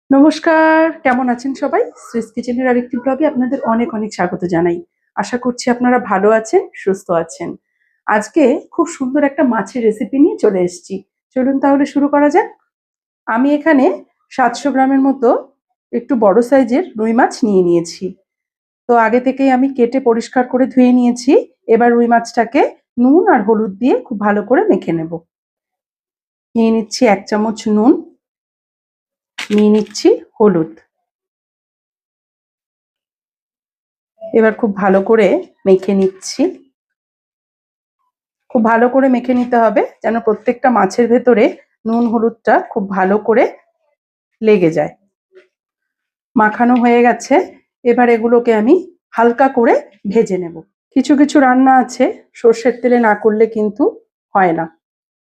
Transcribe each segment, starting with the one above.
নমস্কার, কেমন আছেন সবাই? সুইস কিচেনের আরেকটি ব্লগে আপনাদের অনেক অনেক স্বাগত জানাই। আশা করছি আপনারা ভালো আছেন, সুস্থ আছেন। আজকে খুব সুন্দর একটা মাছের রেসিপি নিয়ে চলে এসেছি। চলুন তাহলে শুরু করা যাক। আমি এখানে 700 গ্রামের মতো একটু বড় সাইজের রুই মাছ নিয়ে নিয়েছি। তো আগে থেকেই আমি কেটে পরিষ্কার করে ধুয়ে নিয়েছি। এবার রুই মাছটাকে নুন আর হলুদ দিয়ে খুব ভালো করে মেখে নেব। নিয়ে নিচ্ছি 1 চামচ নুন, নিয়ে নিচ্ছি হলুদ। এবার খুব ভালো করে মেখে নিচ্ছি। খুব ভালো করে মেখে নিতে হবে যেন প্রত্যেকটা মাছের ভেতরে নুন হলুদটা খুব ভালো করে লেগে যায়। মাখানো হয়ে গেছে। এবার এগুলোকে আমি হালকা করে ভেজে নেব। কিছু কিছু রান্না আছে সর্ষের তেলে না করলে কিন্তু হয় না।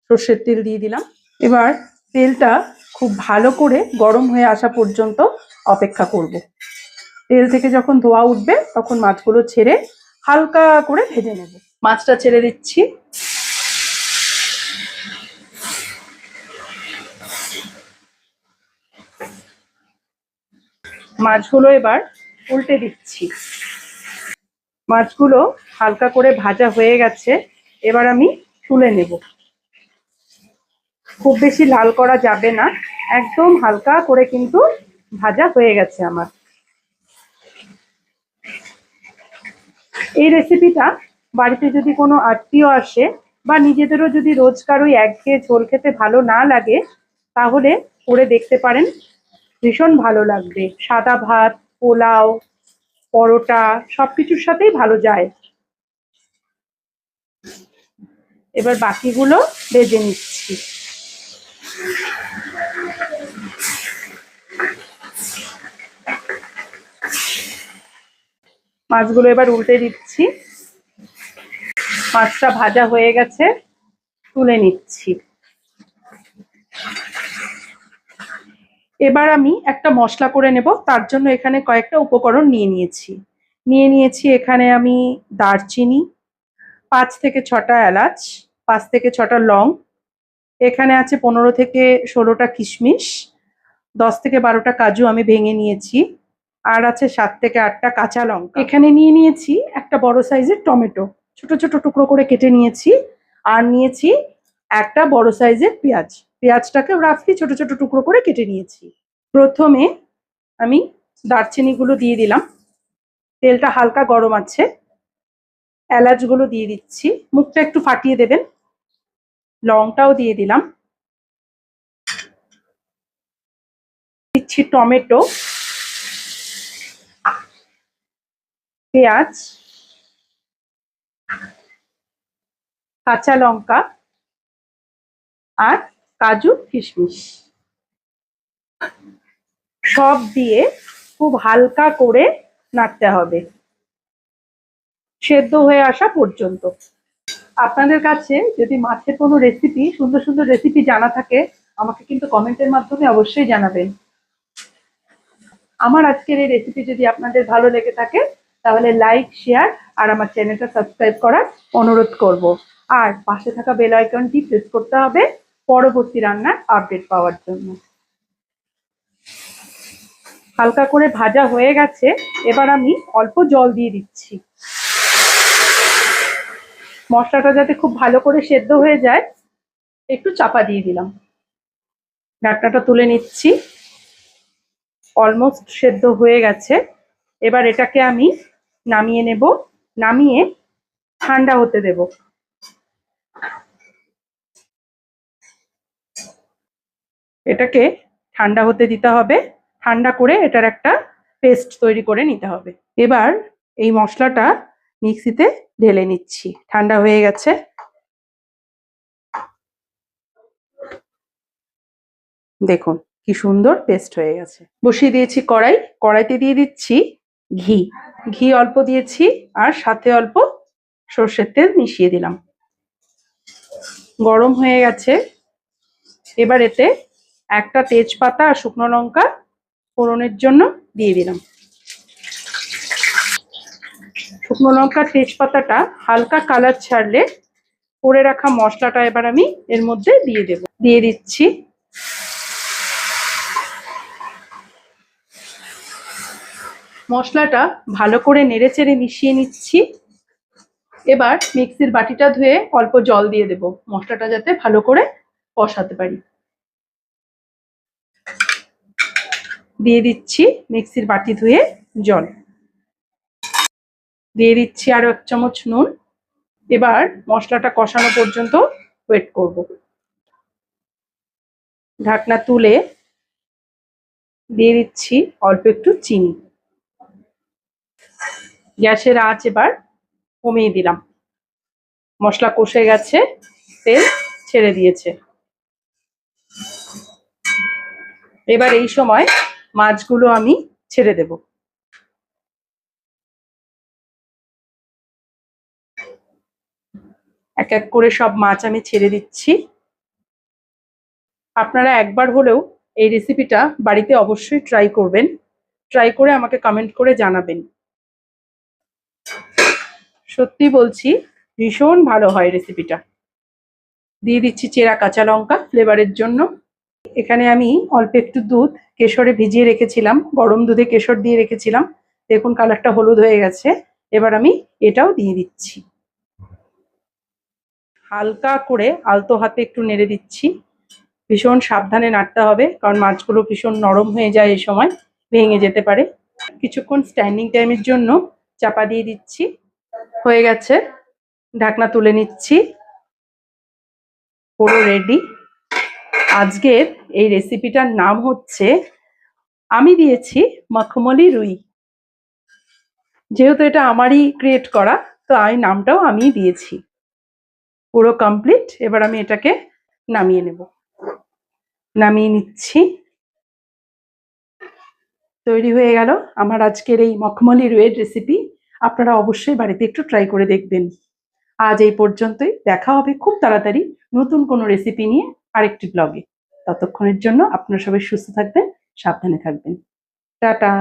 সর্ষের তেল দিয়ে দিলাম। এবার তেলটা খুব ভালো করে গরম হয়ে আসা পর্যন্ত অপেক্ষা করব। তেল থেকে যখন ধোঁয়া উঠবে তখন মাছগুলো ছেড়ে হালকা করে ভেজে নেব। মাছটা ছেড়ে দিচ্ছি। মাছগুলো এবার উল্টে দিচ্ছি। মাছগুলো হালকা করে ভাজা হয়ে গেছে। এবার আমি তুলে নেব। খুব বেশি লাল করা যাবে না, একদম হালকা করে কিন্তু ভাজা হয়ে গেছে আমার। এই রেসিপিটা বাড়িতে যদি কোনো আত্মীয় আসে বা নিজেদেরও যদি রোজকার ওই একঘেয়ে ঝোল খেতে ভালো না লাগে তাহলে করে দেখতে পারেন, ভীষণ ভালো লাগবে। সাদা ভাত, পোলাও, পরোটা সবকিছুর সাথেই ভালো যায়। এবার বাকিগুলো ভেজে নিচ্ছি। মাছগুলো এবার উল্টে দিচ্ছি। মাছটা ভাজা হয়ে গেছে, তুলে নিচ্ছি। এবার আমি একটা মশলা করে নেব। তার জন্য এখানে কয়েকটা উপকরণ নিয়ে নিয়েছি এখানে আমি দারচিনি, 5 থেকে 6টা এলাচ, 5 থেকে 6টা লং, এখানে আছে 15 থেকে 16টা কিশমিশ, 10 থেকে 12টা কাজু আমি ভেঙে নিয়েছি, আর আছে 7 থেকে 8টা কাঁচা লঙ্কা। এখানে নিয়ে নিয়েছি একটা বড় সাইজের টমেটো, ছোট ছোট টুকরো করে কেটে নিয়েছি। আর নিয়েছি একটা বড় সাইজের পেঁয়াজ। পেঁয়াজটাকে রাফলি ছোট ছোট টুকরো করে কেটে নিয়েছি। প্রথমে আমি দারচিনিগুলো দিয়ে দিলাম। তেলটা হালকা গরম আছে। এলাচগুলো দিয়ে দিচ্ছি, মুখটা একটু ফাটিয়ে দেবেন। লংটাও দিয়ে দিলাম। দিচ্ছি টমেটো, পেঁয়াজ, কাঁচা লঙ্কা আর কাজু কিশমিশ সব দিয়ে খুব হালকা করে নাড়তে হবে সেদ্ধ হয়ে আসা পর্যন্ত। আপনাদের কাছে যদি মাছের কোনো রেসিপি, সুন্দর সুন্দর রেসিপি জানা থাকে আমাকে কিন্তু কমেন্টের মাধ্যমে অবশ্যই জানাবেন। আমার আজকের এই রেসিপি যদি আপনাদের ভালো লেগে থাকে তাহলে লাইক, শেয়ার আর আমার চ্যানেলটা সাবস্ক্রাইব করার অনুরোধ করব। আর পাশে থাকা বেল আইকনটি প্রেস করতে হবে পরবর্তী রান্নার আপডেট পাওয়ার জন্য। হালকা করে ভাজা হয়ে গেছে। এবার আমি অল্প জল দিয়ে দিচ্ছি। মশলাটা যাতে খুব ভালো করে সেদ্ধ হয়ে যায় একটু চাপা দিয়ে দিলাম। ঢাকনাটা তুলে নিচ্ছি। অলমোস্ট সেদ্ধ হয়ে গেছে। এবার এটাকে আমি নামিয়ে নেব। নামিয়ে ঠান্ডা হতে দেব। এটাকে ঠান্ডা হতে দিতে হবে। ঠান্ডা করে এটার একটা পেস্ট তৈরি করে নিতে হবে। এবার এই মশলাটা মিক্সিতে ঢেলে নিচ্ছি। ঠান্ডা হয়ে গেছে। দেখুন কি সুন্দর পেস্ট হয়ে গেছে। বসিয়ে দিয়েছি কড়াই। কড়াইতে দিয়ে দিচ্ছি ঘি। ঘি অল্প দিয়েছি আর সাথে অল্প সর্ষের তেল মিশিয়ে দিলাম। গরম হয়ে গেছে। এবার এতে একটা তেজপাতা আর শুকনো লঙ্কা ফোড়নের জন্য দিয়ে দিলাম। শুকনো লঙ্কা তেজপাতাটা হালকা কালার ছাড়লে করে রাখা মশলাটা এবার আমি এর মধ্যে দিয়ে দেব। দিয়ে দিচ্ছি। মশলাটা ভালো করে নেড়েচেড়ে মিশিয়ে নিচ্ছি। এবার মিক্সির বাটিটা ধুয়ে অল্প জল দিয়ে দেব, মশলাটা যাতে ভালো করে কষাতে পারি। দিয়ে দিচ্ছি মিক্সির বাটি ধুয়ে জল, দিয়ে দিচ্ছি আরো 1 চামচ নুন। এবার মশলাটা কষানো পর্যন্ত ওয়েট করব। ঢাকনা তুলে দিয়ে দিচ্ছি অল্প একটু চিনি। গ্যাসের আঁচ এবার কমিয়ে দিলাম। মশলা কষে গেছে, তেল ছেড়ে দিয়েছে। এবার এই সময় মাছগুলো আমি ছেড়ে দেব। এক এক করে সব মাছ আমি ছেড়ে দিচ্ছি। আপনারা একবার হলেও এই রেসিপিটা বাড়িতে অবশ্যই ট্রাই করবেন। ট্রাই করে আমাকে কমেন্ট করে জানাবেন। সত্যি বলছি, ভীষণ ভালো হয় রেসিপিটা। দিয়ে দিচ্ছি চেরা কাঁচা লঙ্কা ফ্লেভারের জন্য। এখানে আমি অল্প একটু দুধ কেশরে ভিজিয়ে রেখেছিলাম, গরম দুধে কেশর দিয়ে রেখেছিলাম। দেখুন কালারটা হলুদ হয়ে গেছে। এবার আমি এটাও দিয়ে দিচ্ছি। হালকা করে আলতো হাতে একটু নেড়ে দিচ্ছি। ভীষণ সাবধানে নাড়তে হবে, কারণ মাছগুলো ভীষণ নরম হয়ে যায়, এই সময় ভেঙে যেতে পারে। কিছুক্ষণ স্ট্যান্ডিং টাইমের জন্য চাপা দিয়ে দিচ্ছি। হয়ে গেছে, ঢাকনা তুলে নিচ্ছি। পুরো রেডি। আজকের এই রেসিপিটার নাম হচ্ছে, আমি দিয়েছি মখমলি রুই। যেহেতু এটা আমারই ক্রিয়েট করা, তো আমি নামটাও আমি দিয়েছি। পুরো কমপ্লিট। এবার আমি এটাকে নামিয়ে নেব। নামিয়ে নিচ্ছি। তৈরি হয়ে গেল আমার আজকের এই মখমলি রুইয়ের রেসিপি। আপনারা অবশ্যই বাড়িতে একটু ট্রাই করে দেখবেন। আজ এই পর্যন্তই। দেখা হবে খুব তাড়াতাড়ি নতুন কোনো রেসিপি নিয়ে আরেকটি ব্লগে। ততক্ষণের জন্য আপনারা সবাই সুস্থ থাকবেন, সাবধানে থাকবেন। টাটা।